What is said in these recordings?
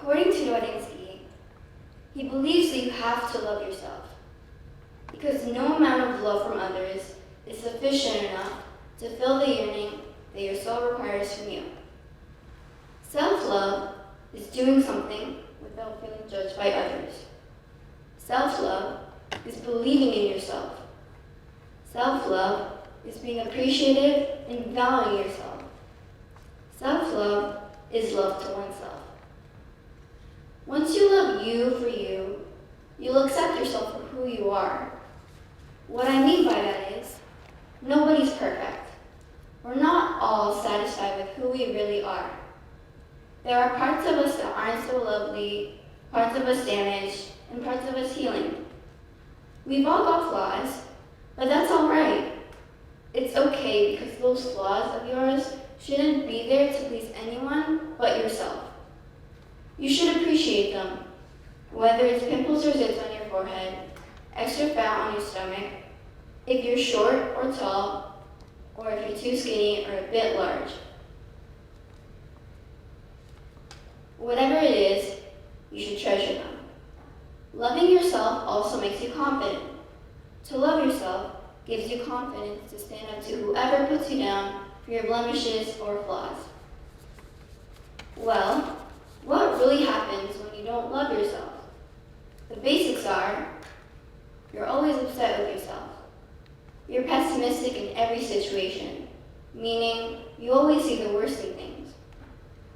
According to HWDSB, he believes that you have to love yourself because no amount of love from others is sufficient enough to fill the yearning that your soul requires from you. Self-love is doing something without feeling judged by others. Self-love is believing in yourself. Self-love is being appreciative and valuing yourself. Self-love is love to oneself. Once you love you for you, you'll accept yourself for who you are. What I mean by that is, nobody's perfect. We're not all satisfied with who we really are. There are parts of us that aren't so lovely, parts of us damaged, and parts of us healing. We've all got flaws, but that's all right. It's okay because those flaws of yours shouldn't be there to please anyone but yourself. You should appreciate them, whether it's pimples or zits on your forehead, extra fat on your stomach, if you're short or tall, or if you're too skinny or a bit large. Whatever it is, you should treasure them. Loving yourself also makes you confident. To love yourself gives you confidence to stand up to whoever puts you down for your blemishes or flaws. Well, what really happens when you don't love yourself? The basics are, you're always upset with yourself. You're pessimistic in every situation, meaning you always see the worst in things.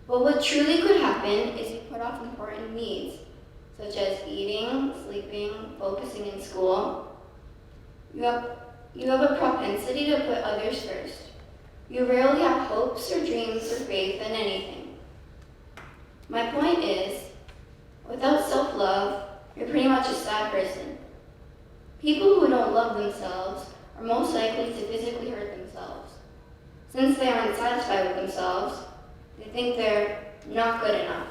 But what truly could happen is you put off important needs, such as eating, sleeping, focusing in school. You have a propensity to put others first. You rarely have hopes or dreams or faith in anything. My point is, without self-love, you're pretty much a sad person. People who don't love themselves are most likely to physically hurt themselves. Since they aren't satisfied with themselves, they think they're not good enough.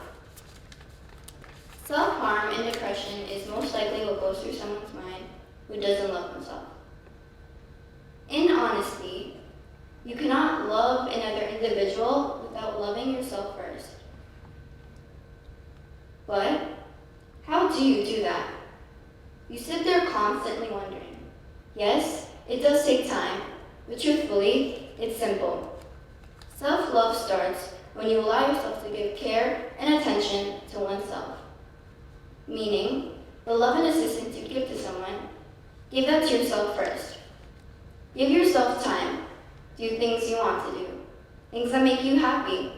Self-harm and depression is most likely what goes through someone's mind who doesn't love themselves. In honesty, you cannot love another individual without loving yourself first. But how do you do that? You sit there constantly wondering. Yes, it does take time, but truthfully, it's simple. Self-love starts when you allow yourself to give care and attention to oneself. Meaning, the love and assistance you give to someone, give that to yourself first. Give yourself time. Do things you want to do. Things that make you happy.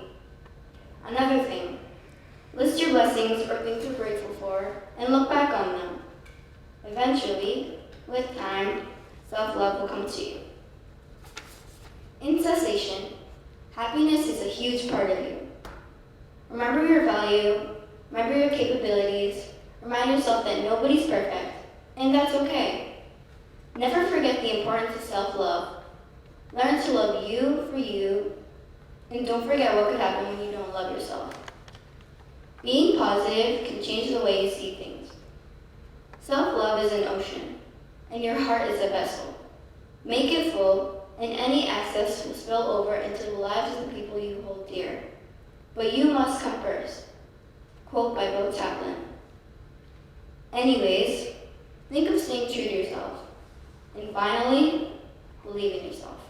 Another thing, list your blessings or things you're grateful for and look back on them. Eventually, with time, self-love will come to you. In cessation, happiness is a huge part of you. Remember your value, remember your capabilities, remind yourself that nobody's perfect, and that's okay. Never forget the importance of self-love. Learn to love you for you, and don't forget what could happen when you don't love yourself. Being positive can change the way you see things. Self-love is an ocean, and your heart is a vessel. Make it full, and any excess will spill over into the lives of the people you hold dear. But you must come first. Quote by Bo Taplin. Anyways, think of staying true to yourself. And finally, believe in yourself.